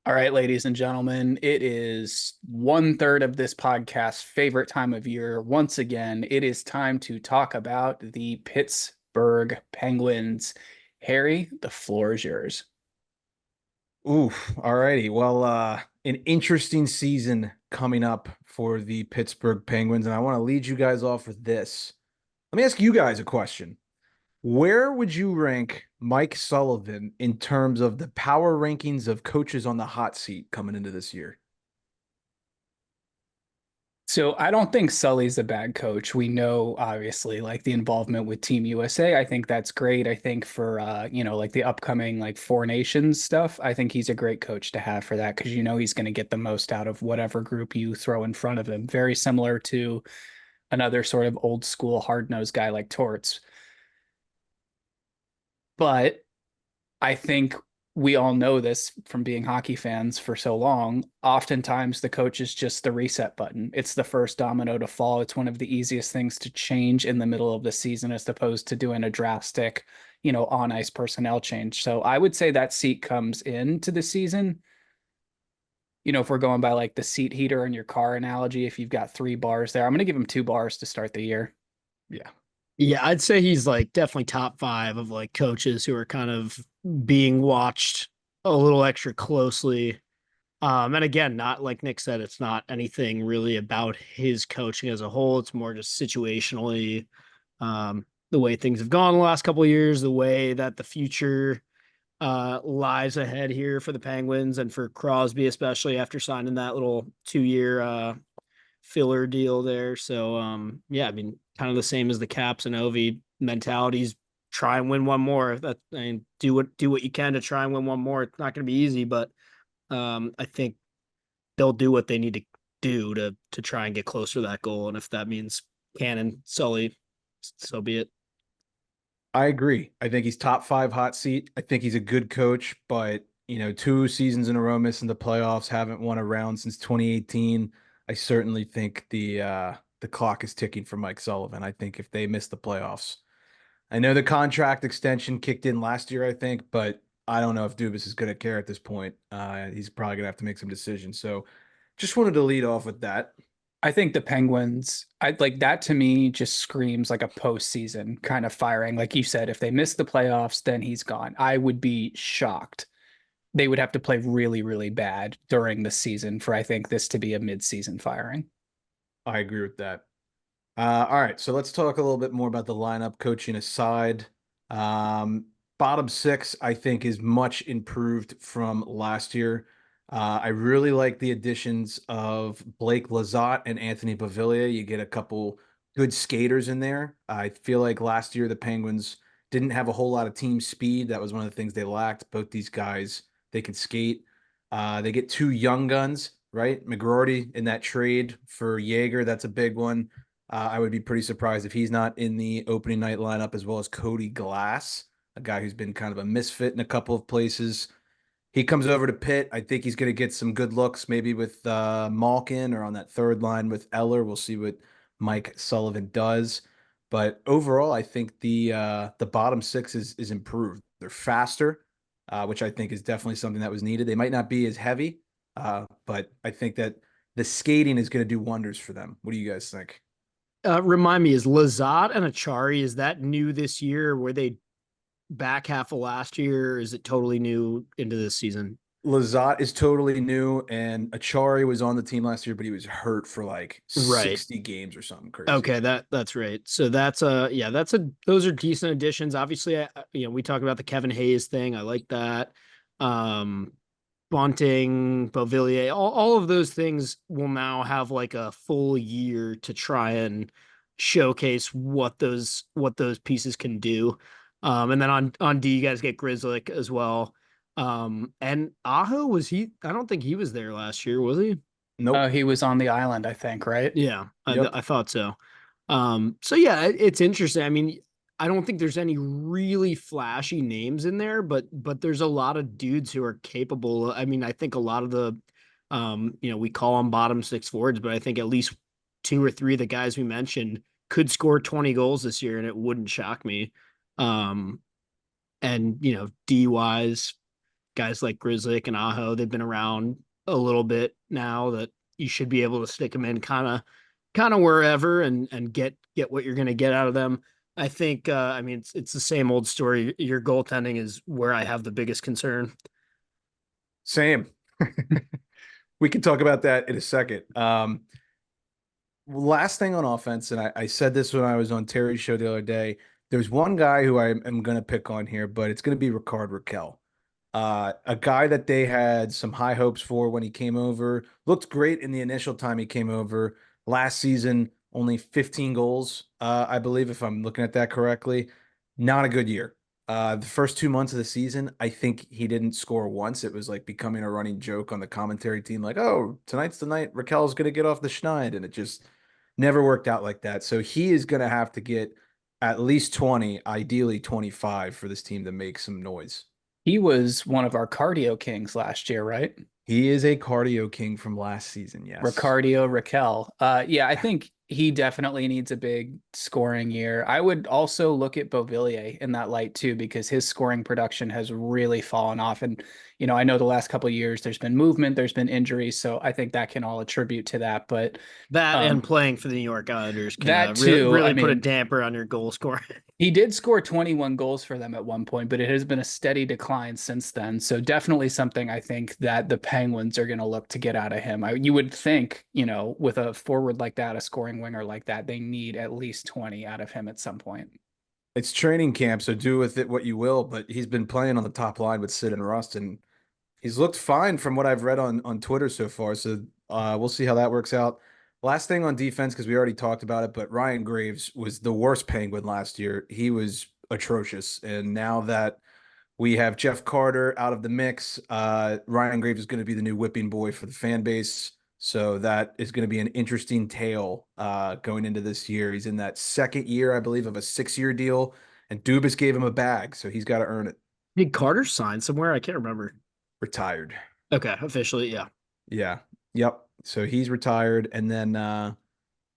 All right, ladies and gentlemen, it is 1/3 of this podcast's favorite time of year. Once again, it is time to talk about the Pittsburgh Penguins. Harry, the floor is yours. Oof. All righty. Well, an interesting season coming up for the Pittsburgh Penguins, and I want to lead you guys off with this. Let me ask you guys a question. Where would you rank Mike Sullivan in terms of the power rankings of coaches on the hot seat coming into this year? So I don't think Sully's a bad coach. We know obviously like the involvement with Team USA. I think that's great. I think for like the upcoming like Four Nations stuff, I think he's a great coach to have for that because he's going to get the most out of whatever group you throw in front of him. Very similar to another sort of old school hard-nosed guy like Torts. But I think we all know this from being hockey fans for so long. Oftentimes, the coach is just the reset button. It's the first domino to fall. It's one of the easiest things to change in the middle of the season as opposed to doing a drastic, on ice personnel change. So I would say that seat comes into the season. If we're going by like the seat heater in your car analogy, if you've got 3 bars there, I'm going to give him 2 bars to start the year. Yeah, Yeah, I'd say he's like definitely top five of like coaches who are kind of being watched a little extra closely. And again, not like Nick said, it's not anything really about his coaching as a whole. It's more just situationally, the way things have gone the last couple of years, the way that the future lies ahead here for the Penguins and for Crosby, especially after signing that little 2 year filler deal there. So yeah, I mean, kind of the same as the Caps and Ovi mentalities. Try and win one more. Do what you can to try and win one more. It's not going to be easy, but I think they'll do what they need to do to try and get closer to that goal. And if that means Cannon, Sully, so be it. I agree. I think he's top five hot seat. I think he's a good coach, but 2 seasons in a row missing the playoffs, haven't won a round since 2018. I certainly think the clock is ticking for Mike Sullivan. I think if they miss the playoffs, I know the contract extension kicked in last year, I think, but I don't know if Dubas is going to care at this point. He's probably going to have to make some decisions. So just wanted to lead off with that. I think the Penguins, I like that to me just screams like a postseason kind of firing. Like you said, if they miss the playoffs, then he's gone. I would be shocked. They would have to play really, really bad during the season for I think this to be a mid-season firing. I agree with that. All right, so let's talk a little bit more about the lineup, coaching aside. Um, Bottom six, I think, is much improved from last year. I really like the additions of Blake Lizotte and Anthony Beauvillier. You get a couple good skaters in there. I feel like last year the Penguins didn't have a whole lot of team speed. That was one of the things they lacked. Both these guys, they can skate. They get two young guns, right? McGroarty in that trade for Jaeger, that's a big one. I would be pretty surprised if he's not in the opening night lineup, as well as Cody Glass, a guy who's been kind of a misfit in a couple of places. He comes over to Pitt. I think he's going to get some good looks, maybe with Malkin or on that third line with Eller. We'll see what Mike Sullivan does. But overall, I think the bottom six is improved. They're faster, which I think is definitely something that was needed. They might not be as heavy, but I think that the skating is going to do wonders for them. What do you guys think? Remind me, is Lazat and Achari, is that new this year? Were they back half of last year? Or is it totally new into this season? Lazat is totally new, and Achari was on the team last year, but he was hurt for like Right. 60 games or something crazy. Okay, that's right. So that's yeah, those are decent additions. Obviously, we talked about the Kevin Hayes thing. I like that. Um Bunting, Beauvillier, all of those things will now have like a full year to try and showcase what those pieces can do. And then on D, you guys get Grizzly as well. And Aho, was he? I don't think he was there last year, was he? Nope. He was on the island, I think, right? Yeah, Yep. I thought so. So yeah, it's interesting. I mean, I don't think there's any really flashy names in there, but there's a lot of dudes who are capable. I mean, I think a lot of the, we call them bottom six forwards, but I think at least two or three of the guys we mentioned could score 20 goals this year, and it wouldn't shock me. And D wise. guys like Grizzlick and Aho, they've been around a little bit now, that you should be able to stick them in kind of wherever and get what you're going to get out of them. I think I mean it's the same old story. Your goaltending is where I have the biggest concern. Same. We can talk about that in a second. Last thing on offense, and I said this when I was on Terry's show the other day. There's one guy who I am going to pick on here, but it's going to be Ricard Raquel. A guy that they had some high hopes for when he came over. Looked great in the initial time he came over. Last season, only 15 goals, I believe, if I'm looking at that correctly. Not a good year. The first 2 months of the season, I think he didn't score once. It was like becoming a running joke on the commentary team, like, oh, tonight's the night Raquel's going to get off the schneid. And it just never worked out like that. So he is going to have to get at least 20, ideally 25 for this team to make some noise. He was one of our cardio kings last year, right? He is a cardio king from last season. Yes. Ricardio Raquel. Yeah, I think he definitely needs a big scoring year. I would also look at Beauvillier in that light too, because his scoring production has really fallen off. And, I know the last couple of years there's been movement, there's been injuries. So I think that can all attribute to that. But that and playing for the New York Islanders can that too, really put a damper on your goal scoring. He did score 21 goals for them at one point, but it has been a steady decline since then. So definitely something I think that the Penguins are going to look to get out of him. You would think, with a forward like that, a scoring winger like that, they need at least 20 out of him at some point. It's training camp, so do with it what you will, but he's been playing on the top line with Sid and Rust, and he's looked fine from what I've read on Twitter so far. So we'll see how that works out. Last thing on defense, because we already talked about it, but Ryan Graves was the worst Penguin last year. He was atrocious. And now that we have Jeff Carter out of the mix, Ryan Graves is going to be the new whipping boy for the fan base. So that is going to be an interesting tale going into this year. He's in that second year, I believe, of a 6-year deal, and Dubas gave him a bag, so he's got to earn it. Did Carter sign somewhere? I can't remember. Retired. Okay, officially, yeah. Yeah. Yep. So he's retired. And then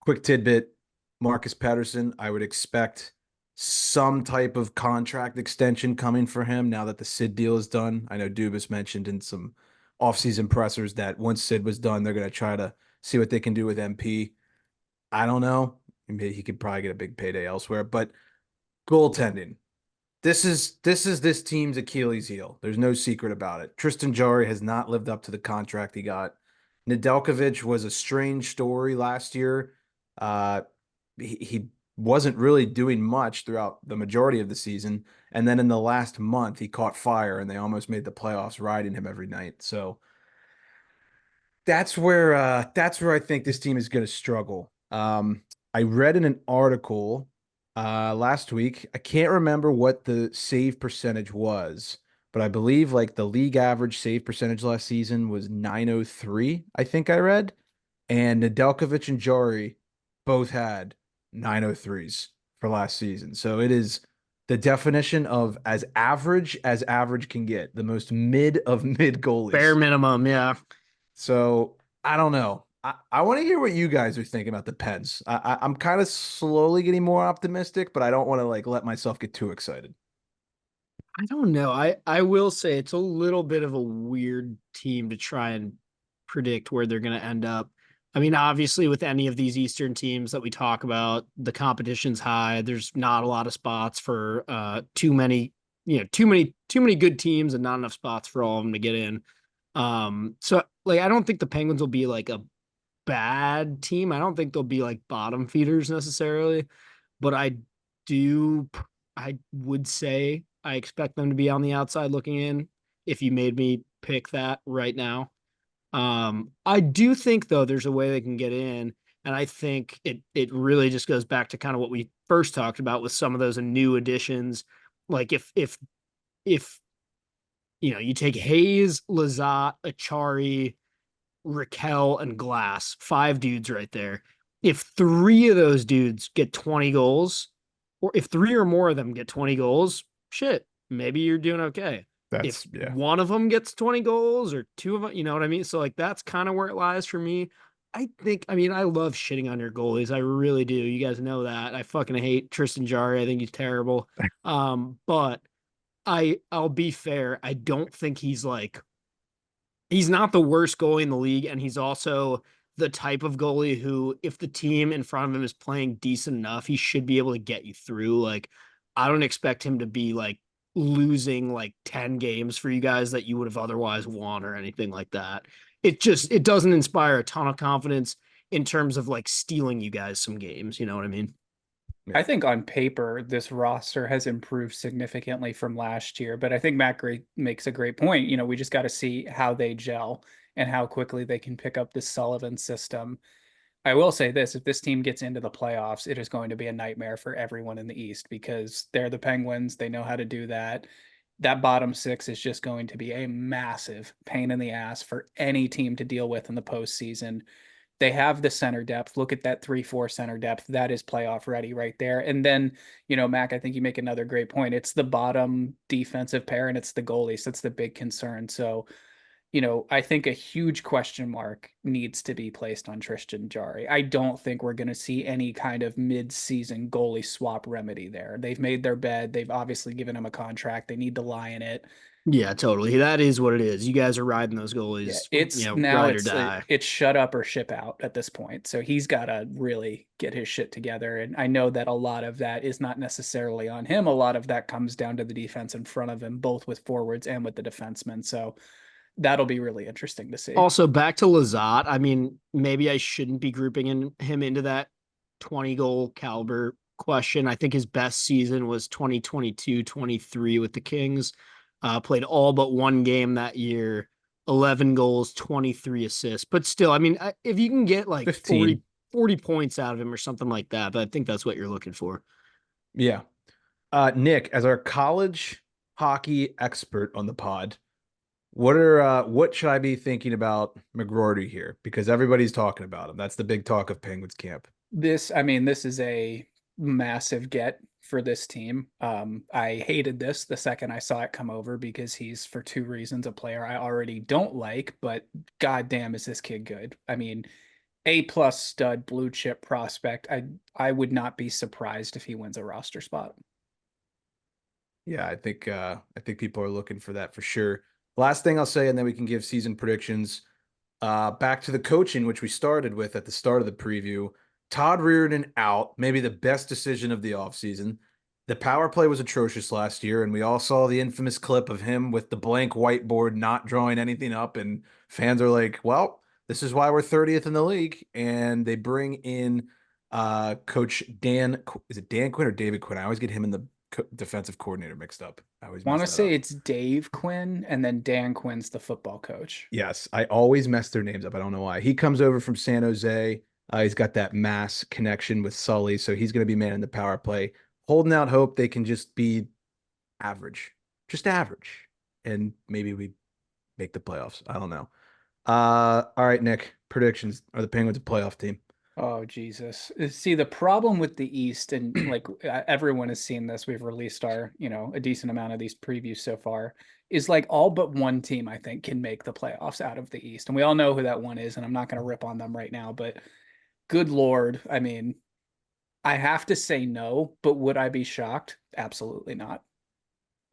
quick tidbit, Marcus Pettersson, I would expect some type of contract extension coming for him now that the Sid deal is done. I know Dubas mentioned in some offseason pressers that once Sid was done, they're going to try to see what they can do with MP. I don't know. Maybe he could probably get a big payday elsewhere, but goaltending. This is this team's Achilles heel. There's no secret about it. Tristan Jarry has not lived up to the contract he got. Nedeljkovic was a strange story last year. He wasn't really doing much throughout the majority of the season, and then in the last month he caught fire, and they almost made the playoffs riding him every night. So that's where I think this team is going to struggle. I read in an article last week. I can't remember what the save percentage was, but I believe like the league average save percentage last season was 903, I think I read. And Nedeljkovic and Jari both had 903s for last season. So it is the definition of as average can get, the most mid of mid goalies. Bare minimum, yeah. So I don't know. I want to hear what you guys are thinking about the Pens. I'm kind of slowly getting more optimistic, but I don't want to like let myself get too excited. I don't know. I will say it's a little bit of a weird team to try and predict where they're going to end up. I mean, obviously, with any of these Eastern teams that we talk about, the competition's high. There's not a lot of spots for too many good teams, and not enough spots for all of them to get in. So like I don't think the Penguins will be like a bad team. I don't think they'll be like bottom feeders necessarily, but I would say I expect them to be on the outside looking in if you made me pick that right now. I do think though there's a way they can get in, and I think it really just goes back to kind of what we first talked about with some of those new additions. Like if you take Hayes, Lazat, Achari, Raquel, and Glass, 5 dudes right there. If 3 of those dudes get 20 goals, or if 3 or more of them get 20 goals, shit, maybe you're doing okay. If one of them gets 20 goals or 2 of them, you know what I mean? So like that's kind of where it lies for me. I love shitting on your goalies. I really do. You guys know that. I fucking hate Tristan Jarry. I think he's terrible. But I'll be fair. I don't think he's not the worst goalie in the league, and he's also the type of goalie who, if the team in front of him is playing decent enough, he should be able to get you through. Like, I don't expect him to be like losing like 10 games for you guys that you would have otherwise won or anything like that. It doesn't inspire a ton of confidence in terms of like stealing you guys some games. You know what I mean? I Yeah. think on paper, this roster has improved significantly from last year, but I think Matt makes a great point. We just got to see how they gel and how quickly they can pick up this Sullivan system. I will say this, if this team gets into the playoffs, it is going to be a nightmare for everyone in the East because they're the Penguins. They know how to do that. That bottom six is just going to be a massive pain in the ass for any team to deal with in the postseason. They have the center depth. Look at that 3-4 center depth. That is playoff ready right there. And then, Mac, I think you make another great point. It's the bottom defensive pair and it's the goalies. That's the big concern. So, I think a huge question mark needs to be placed on Tristan Jarry. I don't think we're going to see any kind of mid-season goalie swap remedy there. They've made their bed. They've obviously given him a contract. They need to lie in it. Yeah, totally. That is what it is. You guys are riding those Yeah, goalies, it's now ride or it's die. it's shut up or ship out at this point. So he's got to really get his shit together. And I know that a lot of that is not necessarily on him. A lot of that comes down to the defense in front of him, both with forwards and with the defensemen. So that'll be really interesting to see. Also, back to Lazat. I mean, maybe I shouldn't be him into that 20 goal caliber question. I think his best season was 2022-23 with the Kings. Played all but one game that year, 11 goals, 23 assists. But still, I mean, if you can get like 15. 40 points out of him or something like that, I think that's what you're looking for. Yeah. Nick, as our college hockey expert on the pod, what should I be thinking about McGroarty here? Because everybody's talking about him. That's the big talk of Penguins camp. This is a massive get for this team. I hated this the second I saw it come over because he's, for two reasons, a player I already don't like, but goddamn is this kid good. I mean, A+ stud blue chip prospect. I would not be surprised if he wins a roster spot. Yeah, I think people are looking for that for sure. Last thing I'll say, and then we can give season predictions. Back to the coaching, which we started with at the start of the preview. Todd Reardon out, maybe the best decision of the offseason. The power play was atrocious last year, and we all saw the infamous clip of him with the blank whiteboard, not drawing anything up. And fans are like, well, this is why we're 30th in the league. And they bring in Coach Dan. Is it Dan Quinn or David Quinn? I always get him and the defensive coordinator mixed up. I always Want mess to that say up. it's Dave Quinn and then Dan Quinn's the football coach. Yes, I always mess their names up. I don't know why. He comes over from San Jose. He's got that mass connection with Sully, so he's going to be manning the power play. Holding out hope they can just be average, just average, and maybe we make the playoffs. I don't know. All right, Nick. Predictions: Are the Penguins a playoff team? Oh, Jesus. See, the problem with the East, and like everyone has seen this, we've released our, a decent amount of these previews so far, is like all but one team, I think, can make the playoffs out of the East. And we all know who that one is, and I'm not going to rip on them right now, but good Lord. I mean, I have to say no, but would I be shocked? Absolutely not.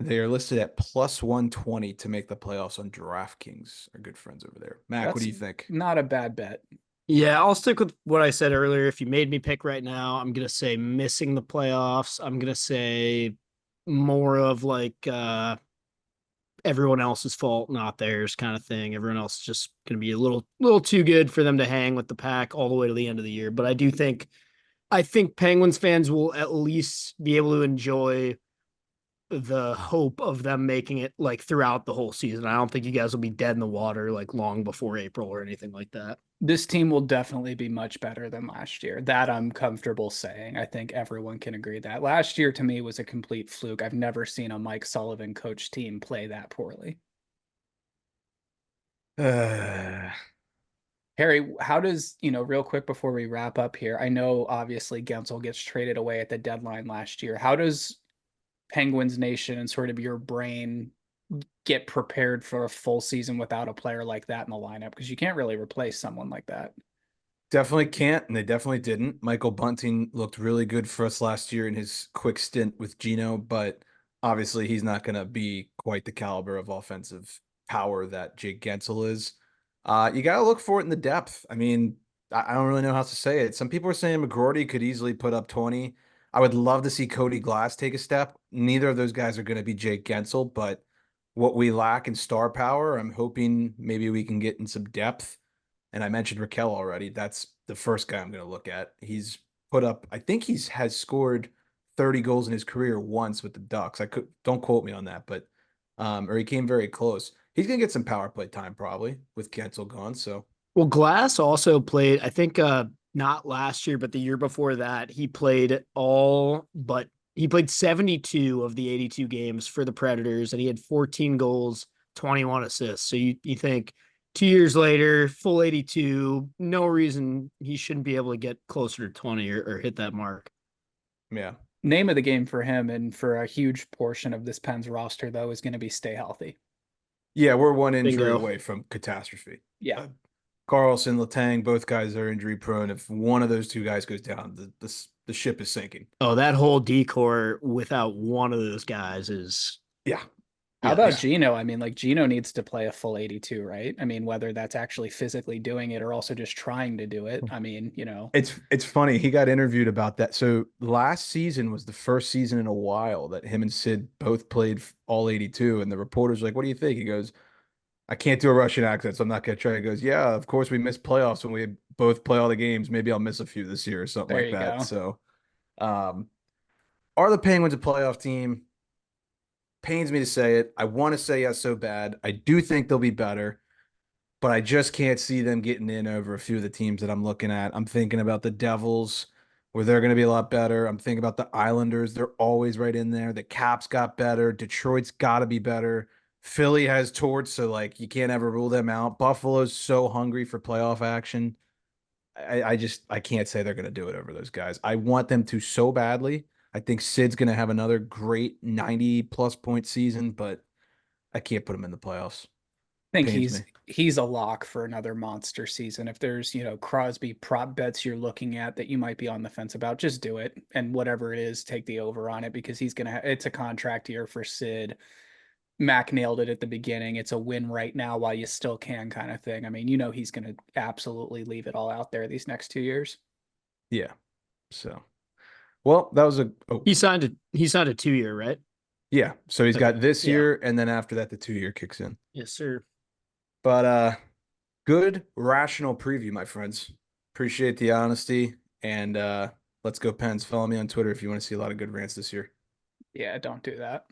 They are listed at plus 120 to make the playoffs on DraftKings. Our good friends over there. Mac, what That's do you think? not a bad bet. Yeah, I'll stick with what I said earlier. If you made me pick right now, I'm gonna say missing the playoffs. I'm gonna say more of like everyone else's fault, not theirs kind of thing. Everyone else is just gonna be a little too good for them to hang with the pack all the way to the end of the year. But I think Penguins fans will at least be able to enjoy the hope of them making it like throughout the whole season. I don't think you guys will be dead in the water like long before April or anything like that. This team will definitely be much better than last year. That I'm comfortable saying. I think everyone can agree that. Last year to me was a complete fluke. I've never seen a Mike Sullivan coach team play that poorly. Uh, Harry, how does, real quick before we wrap up here, I know obviously Gensel gets traded away at the deadline last year. How does Penguins Nation and sort of your brain get prepared for a full season without a player like that in the lineup? Because you can't really replace someone like that. Definitely can't, and they definitely didn't. Michael Bunting looked really good for us last year in his quick stint with Gino, but Obviously, he's not going to be quite the caliber of offensive power that Jake Gensel is. You got to look for it in the depth. I mean, I don't really know how else to say it. Some people are saying McGroarty could easily put up 20. I would love to see Cody Glass take a step. Neither of those guys are going to be Jake Gensel, but what we lack in star power, I'm hoping maybe we can get in some depth. And I mentioned Raquel already. That's the first guy I'm going to look at. He's put up, I think has scored 30 goals in his career once with the Ducks. Don't quote me on that, but or he came very close. He's gonna get some power play time probably with Gensel gone. So Well, Glass also played, I think not last year, but the year before that, he played 72 of the 82 games for the Predators, and he had 14 goals, 21 assists. So you think 2 years later, full 82, no reason he shouldn't be able to get closer to 20 or hit that mark. yeah. Name of the game for him and for a huge portion of this Pens roster, though, is going to be stay healthy. Yeah, we're one injury Bingo. away from catastrophe. Yeah. Carlson, Letang, both guys are injury prone. If one of those two guys goes down, the ship is sinking. Oh, that whole decor without one of those guys is Yeah. How about Gino? I mean, like Gino needs to play a full 82, right? I mean, whether that's actually physically doing it or also just trying to do it. I mean, It's funny. He got interviewed about that. So last season was the first season in a while that him and Sid both played all 82. And the reporter's like, what do you think? He goes, I can't do a Russian accent, so I'm not going to try. He goes, yeah, of course we missed playoffs when we both play all the games. Maybe I'll miss a few this year or something there like you that. go. So, are the Penguins a playoff team? Pains me to say it. I want to say yes so bad. I do think they'll be better, but I just can't see them getting in over a few of the teams that I'm looking at. I'm thinking about the Devils, where they're going to be a lot better. I'm thinking about the Islanders. They're always right in there. The Caps got better. Detroit's got to be better. Philly has torch, so like you can't ever rule them out. Buffalo's so hungry for playoff action. I can't say they're going to do it over those guys. I want them to so badly. I think Sid's going to have another great 90+ point season, but I can't put him in the playoffs. I think Pains me. he's a lock for another monster season. If there's, Crosby prop bets you're looking at that you might be on the fence about, just do it. And whatever it is, take the over on it because it's a contract year for Sid. Mac nailed it at the beginning. It's a win right now while you still can kind of thing. I mean, he's going to absolutely leave it all out there these next 2 years. Yeah. So, well, that was he signed a 2-year, right? Yeah. So he's got this Yeah. year, and then after that, the 2-year kicks in. Yes, sir. But good rational preview, my friends. Appreciate the honesty, and let's go Pens. Follow me on Twitter if you want to see a lot of good rants this year. Yeah, don't do that.